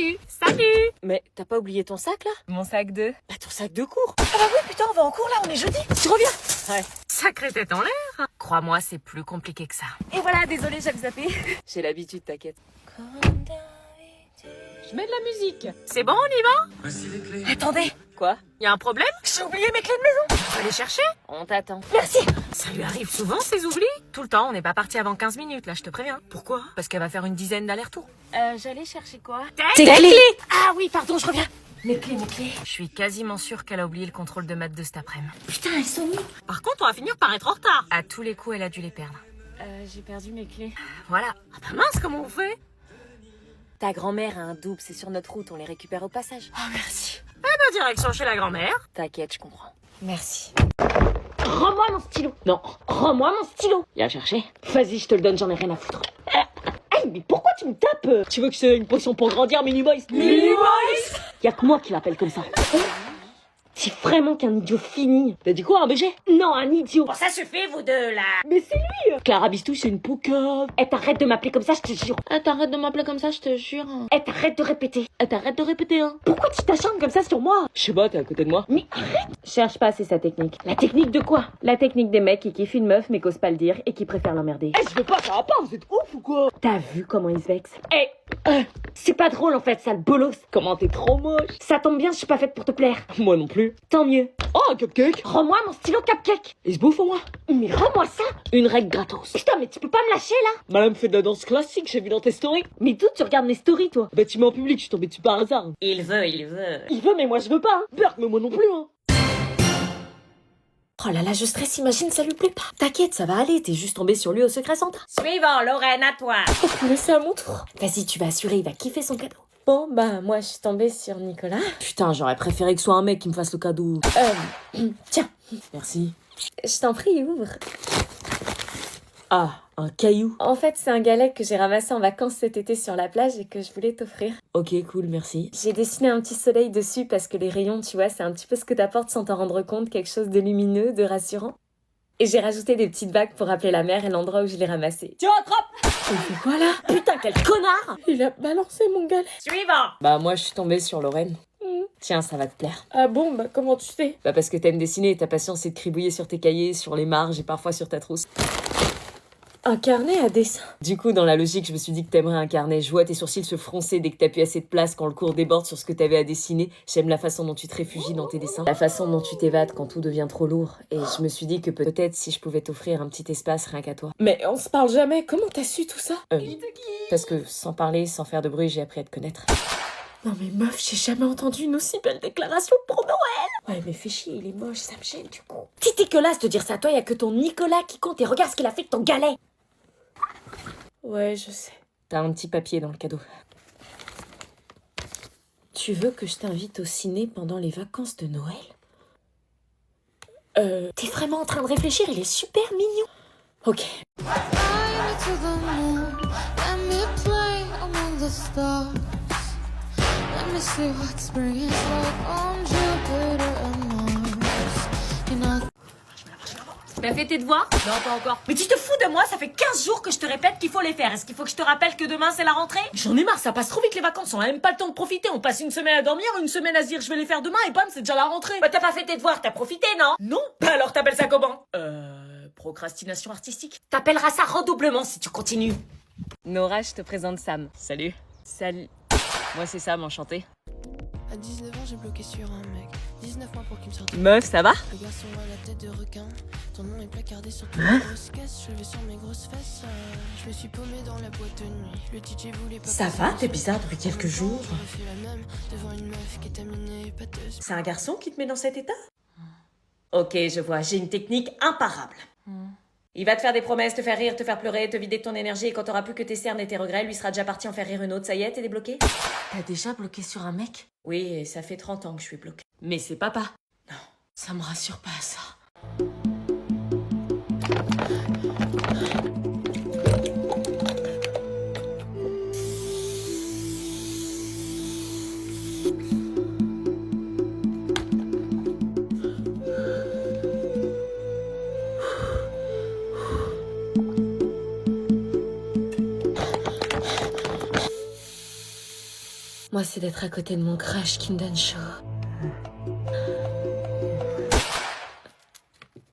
Salut. Salut. Mais t'as pas oublié ton sac là? Mon sac de... Bah ton sac de cours. Ah bah oui putain, on va en cours là, on est jeudi. Tu reviens? Ouais. Sacrée tête en l'air. Crois-moi, c'est plus compliqué que ça. Et voilà, désolé, j'avais zappé. J'ai l'habitude, t'inquiète. Je mets de la musique. C'est bon, on y va? Voici les clés. Attendez. Quoi? Y a un problème? J'ai oublié mes clés de maison. Faut les chercher? On t'attend. Merci. Ça lui arrive souvent, ces oublis? Tout le temps, on n'est pas parti avant 15 minutes, là, je te préviens. Pourquoi? Parce qu'elle va faire une dizaine d'allers-retours. J'allais chercher quoi? Tes clés. Ah oui, pardon, je reviens. Mes clés. Je suis quasiment sûre qu'elle a oublié le contrôle de maths de cet après-midi. Putain, elles sont où? Par contre, on va finir par être en retard. À tous les coups, elle a dû les perdre. J'ai perdu mes clés. Voilà. Ah bah mince, comment on fait? Ta grand-mère a un double, c'est sur notre route, on les récupère au passage. Oh, merci. Eh ben, direction chez la grand-mère. T'inquiète, je comprends. Merci. Rends-moi mon stylo. Non, rends-moi mon stylo. Viens chercher. Vas-y, je te le donne, j'en ai rien à foutre. Hey, mais pourquoi tu me tapes? Tu veux que c'est une potion pour grandir, Mini-Boys? Mini-Boys. Y'a que moi qui l'appelle comme ça. C'est vraiment qu'un idiot fini. T'as dit quoi, un BG? Non, un idiot. Bon, ça suffit, vous deux, là. Mais c'est lui. Clara Bistou, c'est une poucave. Eh, t'arrêtes de m'appeler comme ça, je te jure. T'arrêtes de m'appeler comme ça, je te jure. Eh, t'arrêtes de répéter. T'arrêtes de répéter, hein. Pourquoi tu t'acharnes comme ça sur moi? Je sais pas, t'es à côté de moi. Mais arrête. Cherche pas, c'est sa technique. La technique de quoi? La technique des mecs qui kiffent une meuf mais qu'osent pas le dire et qui préfèrent l'emmerder. Eh, je veux pas, ça va pas, vous êtes ouf ou quoi? T'as vu comment ils se vexent? Eh, c'est pas drôle en fait, sale bolos. Comment t'es trop moche. Ça tombe bien, je suis pas faite pour te plaire. Moi non plus. Tant mieux. Oh, un cupcake. Rends-moi mon stylo cupcake. Il se bouffe au moins. Mais rends-moi ça. Une règle gratos. Putain, mais tu peux pas me lâcher là. Madame fait de la danse classique, j'ai vu dans tes stories. Mais d'où tu regardes mes stories, toi? Bah tu mets en public, je suis tombée dessus par hasard. Il veut. Il veut, mais moi je veux pas. Hein. Berk, mais moi non plus, hein. Oh là là, je stresse, imagine, ça lui plaît pas. T'inquiète, ça va aller, t'es juste tombé sur lui au secret Santa. Suivant, Lorraine, à toi. Oh, mais c'est à mon tour. Vas-y, tu vas assurer, il va kiffer son cadeau. Bon, bah moi je suis tombée sur Nicolas. Putain, j'aurais préféré que ce soit un mec qui me fasse le cadeau. Tiens, Merci. je t'en prie, ouvre. Ah, un caillou. En fait, c'est un galet que j'ai ramassé en vacances cet été sur la plage et que je voulais t'offrir. Ok, cool, merci. J'ai dessiné un petit soleil dessus parce que les rayons, tu vois, c'est un petit peu ce que t'apportes sans t'en rendre compte, quelque chose de lumineux, de rassurant. Et j'ai rajouté des petites vagues pour rappeler la mer et l'endroit où je l'ai ramassé. Tu attrapes. Il fait quoi là? Putain, quel connard. Il a balancé mon galet. Suivant. Bah moi je suis tombée sur Lorraine. Tiens, ça va te plaire. Ah bon, bah comment tu sais? Bah parce que t'aimes dessiner et ta passion c'est de cribouiller sur tes cahiers, sur les marges et parfois sur ta trousse. Un carnet à dessin. Du coup, dans la logique, je me suis dit que t'aimerais un carnet. Je vois tes sourcils se froncer dès que t'as plus assez de place quand le cours déborde sur ce que t'avais à dessiner. J'aime la façon dont tu te réfugies dans tes dessins. La façon dont tu t'évades quand tout devient trop lourd. Et je me suis dit que peut-être si je pouvais t'offrir un petit espace rien qu'à toi. Mais on se parle jamais, comment t'as su tout ça? Parce que sans parler, sans faire de bruit, j'ai appris à te connaître. Non mais meuf, j'ai jamais entendu une aussi belle déclaration pour Noël. Ouais mais fais chier, il est moche, ça me gêne du coup. Si t'es dégueulasse de dire ça à toi, y a que ton Nicolas qui compte et regarde ce qu'il a fait de ton galet. Ouais, je sais. T'as un petit papier dans le cadeau. Tu veux que je t'invite au ciné pendant les vacances de Noël? T'es vraiment en train de réfléchir, il est super mignon. Ok. To the moon, let me play among the stars. Let me see what spring is like on Jupiter and Mars. You know. T'as fait tes devoirs? Non, pas encore. Mais tu te fous de moi? Ça fait 15 jours que je te répète qu'il faut les faire. Est-ce qu'il faut que je te rappelle que demain c'est la rentrée? J'en ai marre, ça passe trop vite les vacances. On a même pas le temps de profiter. On passe une semaine à dormir, une semaine à se dire je vais les faire demain et bam, c'est déjà la rentrée. Bah t'as pas fait tes devoirs, t'as profité, non? Non. Bah alors t'appelles ça comment? Procrastination artistique. T'appelleras ça redoublement si tu continues. Nora, je te présente Sam. Salut. Salut. Moi c'est Sam, enchanté. À 19 ans, j'ai bloqué sur un mec. 19 mois pour qu'il me sorte. Meuf, ça va? Le garçon a la tête de requin. Ton nom est placardé sur toutes les grosses caisses. Je vais sur mes grosses fesses. Je me suis paumé dans la boîte de nuit. Le DJ voulait pas. Ça va? T'es bizarre depuis quelques jours. J'aurais fait la même devant une meuf kétaminée et pâteuse. C'est un garçon qui te met dans cet état? Ok, je vois. J'ai une technique imparable. Il va te faire des promesses, te faire rire, te faire pleurer, te vider de ton énergie et quand t'auras plus que tes cernes et tes regrets, lui sera déjà parti en faire rire une autre. Ça y est, t'es débloqué? T'as déjà bloqué sur un mec? Oui, et ça fait 30 ans que je suis bloquée. Mais c'est papa. Non. Ça me rassure pas, ça. Moi, c'est d'être à côté de mon crush qui me donne chaud.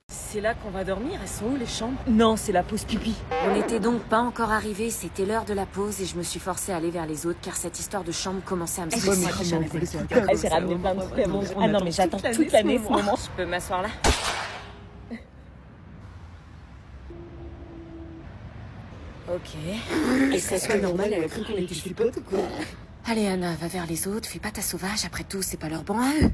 C'est là qu'on va dormir? Elles sont où les chambres? Non, c'est la pause pipi. On n'était donc pas encore arrivés, c'était l'heure de la pause et je me suis forcée à aller vers les autres car cette histoire de chambre commençait à me stresser. Elle s'est ramenée plein de trucs à manger. Ah non, mais j'attends toute l'année ce moment. Je peux m'asseoir là? Ok. Et ça serait normal, elle a cru qu'on était ses potes ou quoi? Allez Anna, va vers les autres, fais pas ta sauvage, après tout, c'est pas leur banc à eux.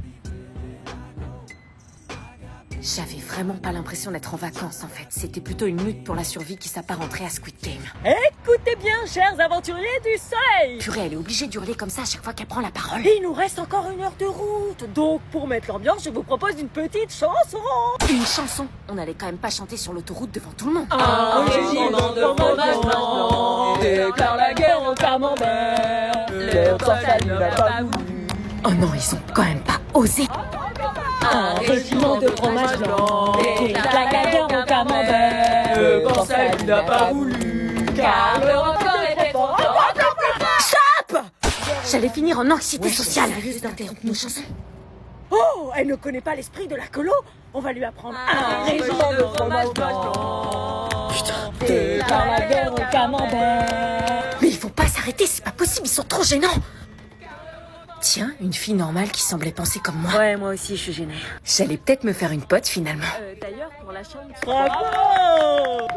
J'avais vraiment pas l'impression d'être en vacances en fait. C'était plutôt une lutte pour la survie qui s'apparenterait à Squid Game. Écoutez bien, chers aventuriers du soleil! Purée, elle est obligée d'hurler comme ça à chaque fois qu'elle prend la parole. Il nous reste encore 1 heure de route. Donc, pour mettre l'ambiance, je vous propose une petite chanson. Une chanson? On allait quand même pas chanter sur l'autoroute devant tout le monde. Un régiment de fromage blanc déclare la guerre au camembert. Leur tortue n'a pas voulu. Oh non, ils ont quand même pas osé. Un régiment de fromage blanc déclare la guerre au camembert. Le Porcel n'a pas voulu. Car le record était fort. J'allais finir en anxiété sociale. Sérieuse d'interrompre nos chansons. Oh, elle ne connaît pas l'esprit de la colo. On va lui apprendre un régiment de fromage blanc. Putain, déclare la guerre au camembert. Mais ils vont pas s'arrêter, c'est pas possible, ils sont trop gênants. Tiens, une fille normale qui semblait penser comme moi. Ouais, moi aussi, je suis gênée. J'allais peut-être me faire une pote finalement. D'ailleurs, pour la chambre... Bravo!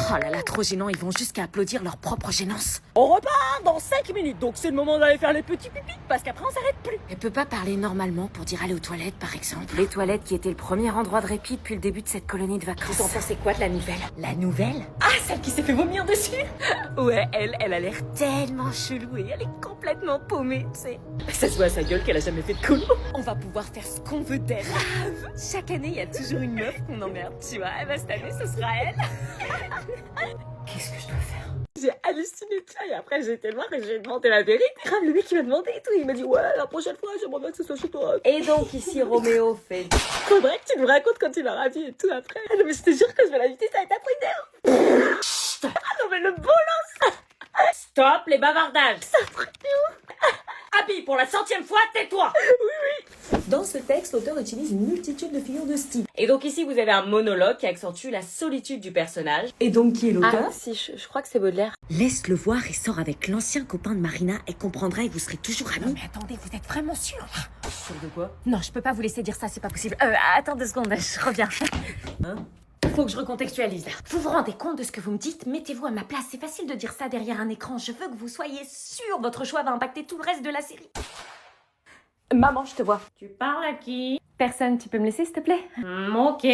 Oh là là, trop gênant, ils vont jusqu'à applaudir leur propre gênance. On repart dans 5 minutes, donc c'est le moment d'aller faire les petits pipis, parce qu'après on s'arrête plus. Elle peut pas parler normalement pour dire aller aux toilettes par exemple. Les toilettes qui étaient le premier endroit de répit depuis le début de cette colonie de vacances. Vous en pensez quoi de la nouvelle? La nouvelle? Ah, celle qui s'est fait vomir dessus? Ouais, elle a l'air tellement chelou et elle est complètement paumée, tu sais. Ça se voit à sa gueule qu'elle a jamais fait de colo. On va pouvoir faire ce qu'on veut d'elle. Chaque année, il y a toujours une meuf qu'on emmerde, tu vois. Eh ben, cette année, ce sera elle. Qu'est-ce que je dois faire? J'ai halluciné de ça et après j'ai été voir et j'ai demandé la vérité. Grave, le mec il m'a demandé et tout, il m'a dit ouais, la prochaine fois j'aimerais bien que ce soit chez toi. Et donc ici, Roméo fait... Faudrait que tu me racontes quand tu leur as dit et tout après. Ah non mais je te jure que je vais l'inviter, ça va être un truc d'air. Ah non mais le bolos. Stop les bavardages. Ça ferait Abby, pour la 100e fois, tais-toi. Dans ce texte, l'auteur utilise une multitude de figures de style. Et donc ici, vous avez un monologue qui accentue la solitude du personnage. Et donc, qui est l'auteur? Ah, si, je crois que c'est Baudelaire. Laisse-le voir et sors avec l'ancien copain de Marina et comprendra et vous serez toujours amis. Mais attendez, vous êtes vraiment sûrs là? Sûr de quoi? Non, je peux pas vous laisser dire ça, c'est pas possible. Attends 2 secondes, je reviens. Faut que je recontextualise là. Vous vous rendez compte de ce que vous me dites? Mettez-vous à ma place, c'est facile de dire ça derrière un écran. Je veux que vous soyez sûrs, votre choix va impacter tout le reste de la série. Maman, je te vois. Tu parles à qui? Personne, tu peux me laisser s'il te plaît? Ok.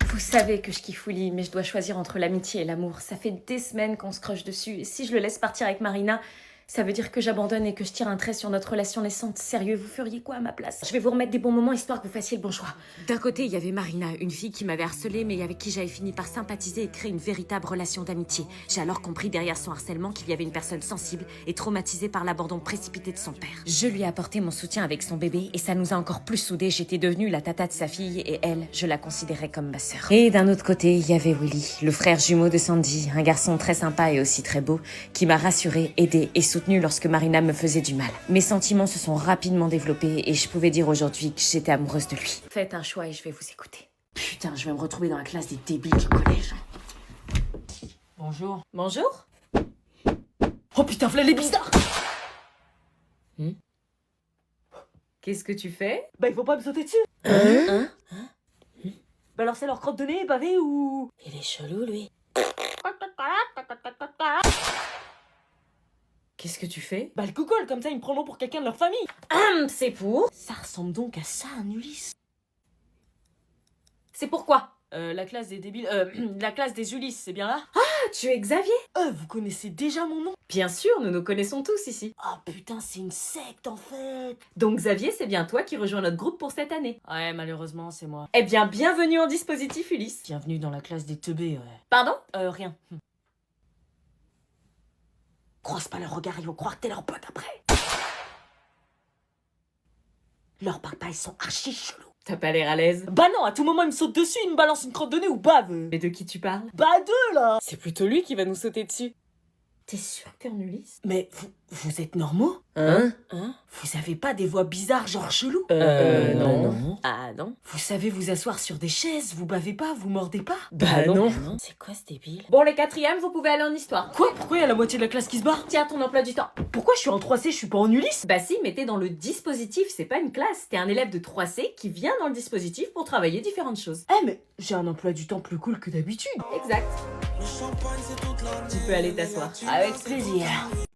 Vous savez que je kiffe Willy, mais je dois choisir entre l'amitié et l'amour. Ça fait des semaines qu'on se croche dessus, et si je le laisse partir avec Marina, ça veut dire que j'abandonne et que je tire un trait sur notre relation naissante. Sérieux, vous feriez quoi à ma place? Je vais vous remettre des bons moments histoire que vous fassiez le bon choix. D'un côté, il y avait Marina, une fille qui m'avait harcelée, mais avec qui j'avais fini par sympathiser et créer une véritable relation d'amitié. J'ai alors compris derrière son harcèlement qu'il y avait une personne sensible et traumatisée par l'abandon précipité de son père. Je lui ai apporté mon soutien avec son bébé et ça nous a encore plus soudés. J'étais devenue la tata de sa fille et elle, je la considérais comme ma sœur. Et d'un autre côté, il y avait Willy, le frère jumeau de Sandy, un garçon très sympa et aussi très beau, qui m'a rassurée, aidée et soutenue lorsque Marina me faisait du mal. Mes sentiments se sont rapidement développés et je pouvais dire aujourd'hui que j'étais amoureuse de lui. Faites un choix et je vais vous écouter. Putain, je vais me retrouver dans la classe des débiles du collège. Bonjour. Bonjour. Oh putain, voilà les bizarres. Qu'est-ce que tu fais? Bah il faut pas me sauter dessus. Hein? Bah alors c'est leur crotte de nez pavé ou... Il est chelou lui. Qu'est-ce que tu fais? Bah le coucol, comme ça ils me prendront pour quelqu'un de leur famille. C'est pour? Ça ressemble donc à ça, un Ulysse. C'est pourquoi? La classe des débiles... la classe des Ulysses, c'est bien là? Ah, tu es Xavier? Vous connaissez déjà mon nom? Bien sûr, nous nous connaissons tous ici. Ah putain, c'est une secte en fait. Donc Xavier, c'est bien toi qui rejoins notre groupe pour cette année. Ouais, malheureusement, c'est moi. Eh bien, bienvenue en dispositif Ulysse. Bienvenue dans la classe des teubés, ouais. Pardon? Rien. Croise pas leur regard, ils vont croire que t'es leur pote après. Leurs papa, ils sont archi chelous. T'as pas l'air à l'aise. Bah non, à tout moment, ils me sautent dessus, ils me balancent une crotte de nez ou bave. Mais de qui tu parles? Bah deux, là. C'est plutôt lui qui va nous sauter dessus. T'es sûr que t'es en Ulysse? Mais vous êtes normaux? Hein? Vous avez pas des voix bizarres genre chelou? Non. Ah non? Vous savez vous asseoir sur des chaises, vous bavez pas, vous mordez pas? Bah non. C'est quoi ce débile? Bon, les quatrièmes, vous pouvez aller en histoire. Quoi? Pourquoi il y a la moitié de la classe qui se barre? Tiens, ton emploi du temps. Pourquoi je suis en 3C, je suis pas en Ulysse? Bah si, mais t'es dans le dispositif, c'est pas une classe. T'es un élève de 3C qui vient dans le dispositif pour travailler différentes choses. Eh mais j'ai un emploi du temps plus cool que d'habitude. Exact. Tu peux aller t'asseoir. Avec plaisir.